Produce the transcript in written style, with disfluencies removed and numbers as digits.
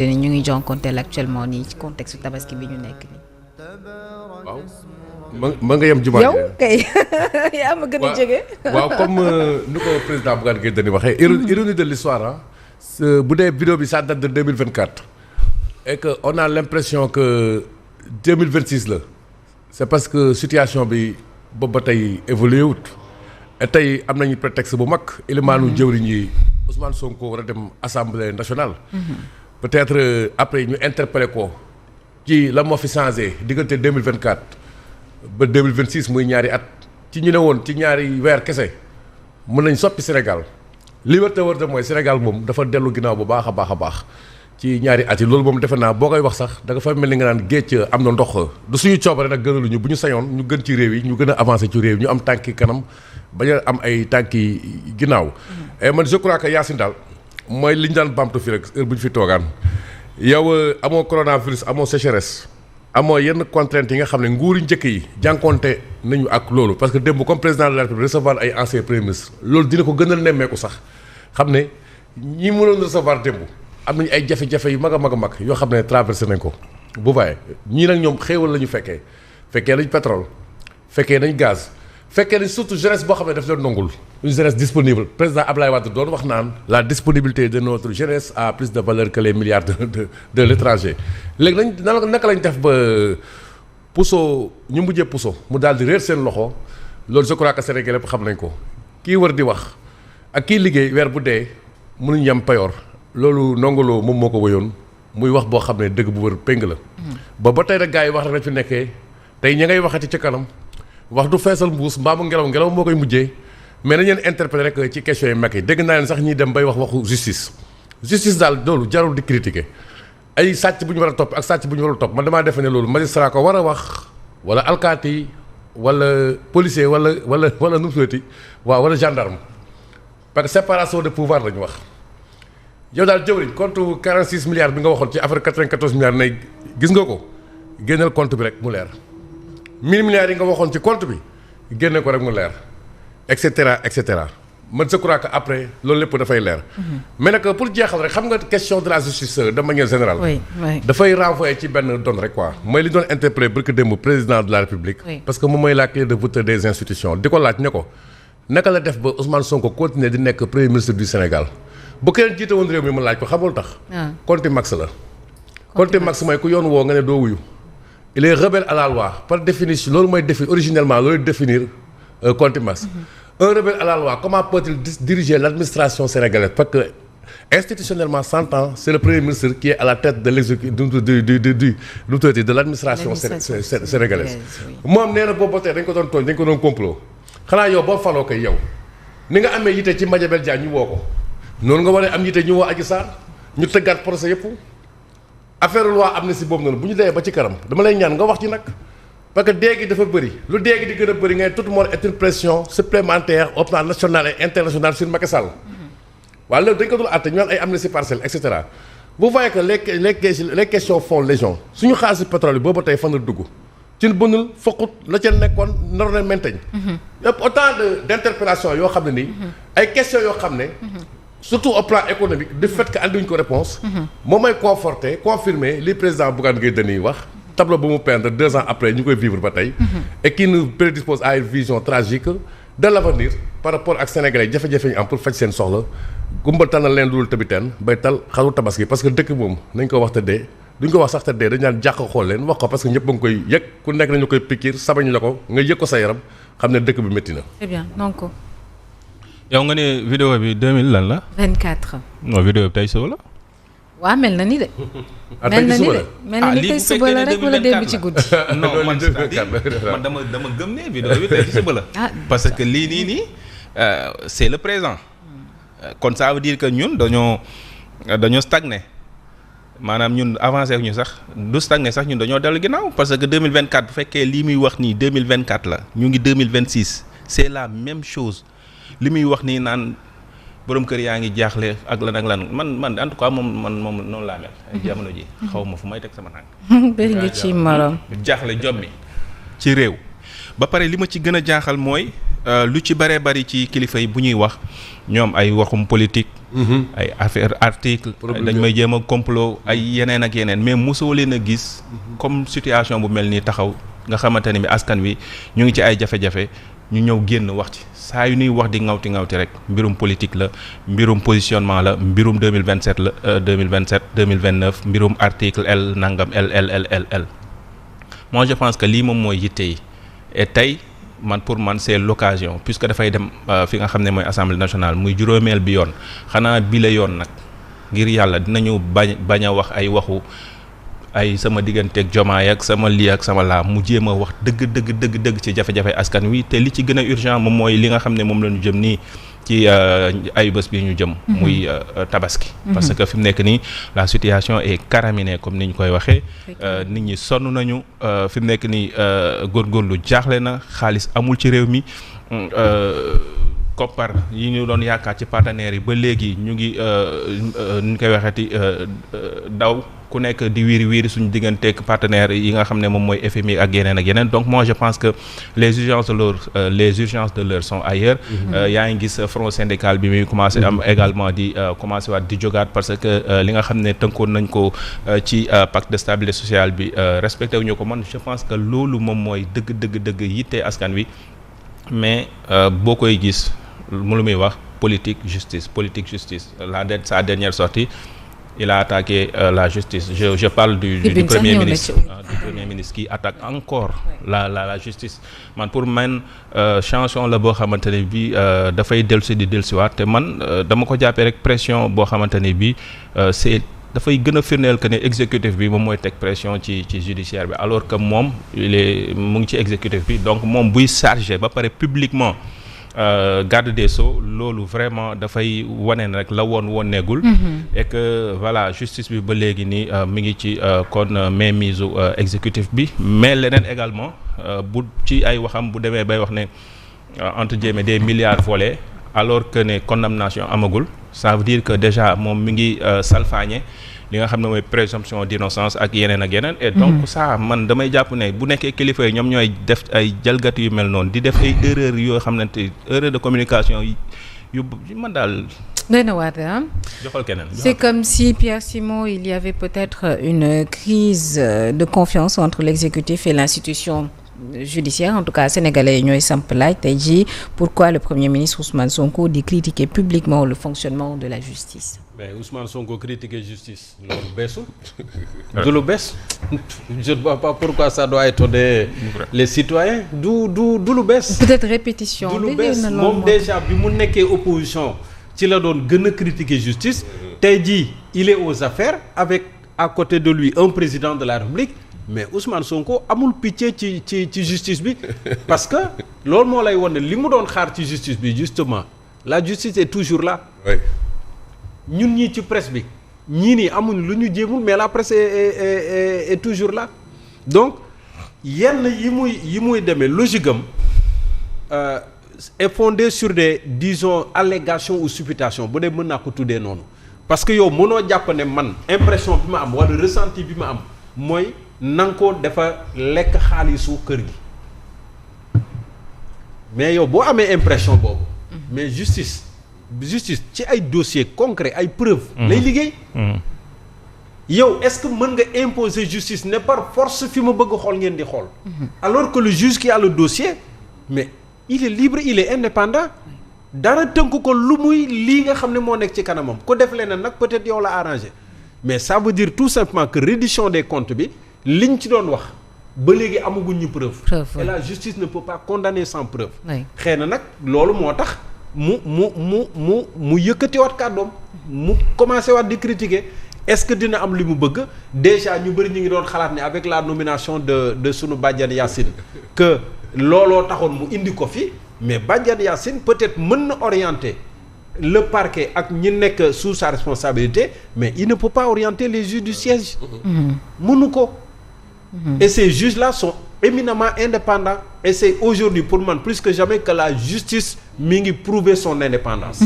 ñu ngi jonkonteel actuellement nii ci contexte tabaski bi ñu nekk nii. waaw ma nga yem jumaa yow kay yaa ma gën a jege. waaw comme nu ko président Bougane Gueye Dany waxee ironie de l'histoire bu dee vidéo bi ça date de 2024 et que on a l'impression que 2026 la c'est parce que situation bi boobu ba tey évolué wut et tey am nañu prétexte bu mag élimaanu jëwriñ yi Ousmane Sonko war a dem assemblée nationale. peut-être après ñu interpellé ko ci la moo fi changé diggante 2024 ba 2026 muy ñaari at ci ñu ne woon ci ñaari weer kese mën nañ soppi Sénégal li wër te wër de mooy Sénégal moom dafa dellu ginnaaw bu baax a baax a baax ci ñaari at yi loolu moom defe naa boo koy wax sax da nga fa mel ni nga naan géej am na ndox du suñu coobare nag gënaluñu bu ñu sañoon ñu gën ci réew yi ñu gën a avancé ci réew yi ñu am tànki kanam bañ a am ay tànki ginnaaw. et man je crois que Yacine daal mooy li ñu daan bamtu fi rek heure bu ñu fi toogaan yow amoo coronavirus amoo sécheresse amoo yenn contraintes yi nga xam ne nguuri njëkk yi jànkonte nañu ak loolu parce que démb comme président de la République recevoir ay anciens premiers ministres loolu dina ko gën a nemmeeku sax xam ne ñi mënoon recevoir démb am nañu ay jafe-jafe yu mag a mag a mag yoo xam ne traversé nañ ko bu baaxee ñii nag ñoom xéewal la ñu fekkee nañ pétrole fekkee nañ gaz fekkee nañ surtout jeunesse boo xam ne daf leen nongul une jeunesse disponible président Ablaye Wade doon wax naan la disponibilité de notre jeunesse a plus de valeur que les milliards de l'étranger léegi nañ naka lañ def ba puso ñu mujjee puso mu daal di réer seen loxo loolu je crois que Sénégal yëpp xam nañ ko kii wër di wax ak kii liggéey weer bu dee mënuñ yem payoor loolu nongoloo moom moo ko wëyoon muy wax boo xam ne dëgg bu wër péng la ba tey nag gars yi wax rek la fi nekkee tey ña ngay waxati ci kanam wax du feesal mbuus mbaamu ngelaw moo koy mujjee mais nañ leen interpellé rek ci question yi mag yi dégg naa leen sax ñiy dem bay wax waxu justice daal loolu jarul di critiquer ay sàcc bu ñu war a topp ak sàcc bu ñu warul topp man damaa defe ne loolu magistrat ko war a wax wala alkaati wala policier wala nu mu tuddati waaw wala gendarme parce que séparation de pouvoir lañu wax yow daal jëwriñ compte 46 milliards bi nga waxoon ci affaire 94 milliards nay gis nga ko génneel compte bi rek mu leer 1000 milliards yi nga waxoon ci compte bi génne ko rek mu leer et cetera man je crois que après loolu lépp dafay leer. mais nag pour jeexal rek xam nga question de la justice de manière générale. oui. dafay renvoyer ci benn donne rek quoi mooy li doon interpellé barki démb président de la République. Oui. parce que moom mooy la clé de voûte des institutions di ko laaj ne ko naka la def ba Ousmane Sonko continuer di nekk premier ministre du Sénégal bu keneen jiite woon réew mi mu laaj ko xamul tax. contumace la. contumace mooy ku yoon woo nga ne doo wuyu. il est rebelle à la loi par définition loolu mooy originellement loolu définir contumace. Un rebelle à la loi comment peut-il diriger l'administration sénégalaise parce que institutionnellement 100 ans c'est le premier ministre qui est à la tête de l'exécutif de l'administration sénégalaise. moom nee na boobu ba tey dañ ko doon tooñ dañ ko doon complot xanaa yow boo faloo koy yow ni nga amee yite ci Madiambel Diagne ñu woo ko noonu nga waree am yite ñu woo Adji Sarr ñu tëggaat procès yëpp affaire loi amnistie boobu noonu bu ñu demee ba ci kanam dama lay ñaan nga wax ci nag. parce que dee gi dafa bëri lu dee gi di gën a bëri ngay tout le monde est une pression supplémentaire au plan national et international sur Macky Sall. waaye loolu dañ ko dul àtte ñu naan ay amnistie partielle et cetera. vous voyez que les questions font légion suñu xaalis pétrole yi booba tey fan la dugg ci bënul foqut la ca nekkoon nar na maintaine. yëpp autant d'interpellations yoo xam ne nii. ay questions yoo xam ne. surtout au plan économique du fait que andiwuñ ko réponse moom mooy confirmer li président Bougane Gueye Dany wax. tableau bu mu peindre 2 ans après ñu koy vivre ba tey et qui nous prédispose à une vision tragique de l'avenir par rapport ak sénégalais jafe-jafe ñu am pour faj seen soxla gumba tànnal leen dul tabiteen bay tal xaru tabaski parce que dëkk moom nañ ko wax te dee duñ ko wax sax te dee dañ naan jàq xool leen wax ko parce que ñëpp ba nga koy yëg ku nekk nañu koy pikiir sabañ la ko nga yëg ko sa yaram xam ne dëkk bi métti na. très bien donc. yow nga ne vidéo bi 2000 lan la. 24. non vidéo bi tey suba la. waaw mel na ni de. mel na ni tey suba la rek wala démb ci guddi. non man man dama gëm ne vidéo bi tey ci suba la. parce que lii nii c'est le présent. kon ça veut dire que ñun dañoo stagné maanaam ñun avancé ñu sax du stagné sax ñun dañoo dellu ginnaaw parce que 2024 bu fekkee lii muy wax nii 2024 la ñu ngi 2026 c'est la même chose li muy wax nii naan. borom kër yaa ngi jaaxle ak lan man en tout cas moom noonu laa mel. jamono ji xaw ma fu may teg sama tànk. bëri nga ci morom. jaaxle jommi ci réew. ba pare li ma ci gën a jaaxal mooy lu ci bëree bëri ci kilifa yi bu ñuy wax ñoom ay waxum politique ay affaire article dañ may jéem a complot ay yeneen ak yeneen mais mosoo leen a gis comme situation bu mel nii taxaw nga xamante ne bi askan wi ñu ngi ci ay jafe-jafe ñu ñëw génn wax ci saa yu ñuy wax di ngawti rek mbirum politique la mbirum positionnement la mbirum 2027 la 2027 2029 mbirum article L nangam L moi je pense que lii moom mooy yitte yi et tey pour man c'est l'occasion puisque dafay dem fi nga xam ne mooy assemblée nationale muy juróomeel bi yoon xanaa bi la yoon nag ngir yàlla dinañu bañ a wax ay waxu ay sama digganteeg Diomaye ak sama lii ak sama laa mu jéem a wax dëgg ci jafe-jafe askan wi te li ci gën a urgent moom mooy li nga xam ne moom la ñu jëm nii ci ay bés bi ñu jëm. muy tabaski. parce que fi mu nekk nii la situation est caraminée comme ni ñu koy waxee. nit ñi sonn nañu fi mu nekk nii góorgóorlu jaaxle na xaalis amul ci réew mi. koppar yi ñu doon yaakaar ci partenaires yi ba léegi ñu ngi ñu koy waxeeti daw ku nekk di wiiri suñu digganteeg partenaires yi nga xam ne moom mooy FMI ak yeneen donc moi je pense que les urgences de l'heure sont ailleurs. yaa ngi gis front syndical bi muy commencé am également di commencé waat di jógaat parce que li nga xam ne tënkoon nañ ko ci pacte de stabilité sociale bi respecté wuñu ko man je pense que loolu moom mooy dëgg yitte askan wi mais boo koy gis mu lu muy wax politique justice sa dernière sortie il a attaqué la justice je parle du premier ministre qui attaque encore la justice pour man chanson la boo xamante ne bi dafay dellusiwaat te man dama ko jàppee rek pression boo xamante ne bi c'est dafay gën a firndeel que ne exécutif bi moom mooy teg pression ci judiciaire bi alors que moom mu ngi ci exécutif bi donc moom buy chargé ba pare publiquement garde des Sceaux loolu vraiment dafay wane rek la woneegul et que voilà justice bi ba léegi nii mi ngi ci kon mainmise exécutif bi mais leneen également bu ci ay waxam bu demee bay wax ne entre guillemets des milliards volés alors que ne condamnation amagul ça veut dire que déjà moom mi ngi salfaañe li nga xam ne mooy présomption d'innocence ak yeneen et donc ça man damay jàpp ne bu nekkee kilifa yi ñoom ñooy def ay jalgati yu mel noonu di def ay erreurs yoo xamante erreur de communication yu man daal doy na waat joxal keneen. C'est comme si Pierre Simon il y avait peut-être une crise de confiance entre l'exécutif et l'institution judiciaire en tout cas sénégalais yi ñooy samp laaj tey jii pourquoi le premier ministre Ousmane Sonko di critiquer publiquement le fonctionnement de la justice. mais Ousmane Sonko critiquer justice loolu beesul. du lu bees. je ne vois pas pourquoi ça doit étonner les citoyens du lu bees. peut-être répétition. du lu bees moom déjà bi mu nekkee opposition ci la doon gën a critiquer justice. tey jii il est aux affaires avec à côté de lui un président de la République. mais Ousmane Sonko amul pitié ci justice bi parce que loolu moo lay won ne li mu doon xaar ci justice bi justement la justice est toujours là. ñun ñii ci presse bi ñii nii amuñ lu ñu jéemul mais la presse est toujours là donc yenn yi muy demee logique am est fondée sur des disons allégations ou supputations bu dee mën naa ko tuddee noonu parce que yow mënoo jàpp ne man impression bi ma am wala ressenti bi ma am mooy. nanga ko dafa lekk xaalisu kër gi mais yow boo amee impression boobu mais justice ci ay dossiers concrets ay preuves lay liggéey yow est-ce que mën nga imposer justice ne par force fi ma bëgg xool ngeen di xool alors que le juge qui a le dossier mais il est libre il est indépendant dara tënk ko lu muy lii nga xam ne moo nekk ci kanamam ko def leneen nag peut-être yow la arrangé mais ça veut dire tout simplement que reddition des comptes bi liñ ci doon wax ba léegi amaguñ ñu preuve et la justice ne peut pas condamner sans preuve xëy na nag loolu moo tax mu yëkkati waat kàddoom mu commencé waat di critiquer est-ce que dina am li mu bëgg déjà ñu bëri ñu ngi doon xalaat ne avec la nomination de sunu Badiane Yacine que looloo taxoon mu indi ko fi mais Badiane Yacine peut-être mën na orienter le parquet ak ñi nekk sous sa responsabilité mais il ne peut pas orienter les juges du siège mënu ko et ces juges-là sont éminemment indépendants et c'est aujourd'hui pour man plus que jamais que la justice mi ngi prouver son indépendance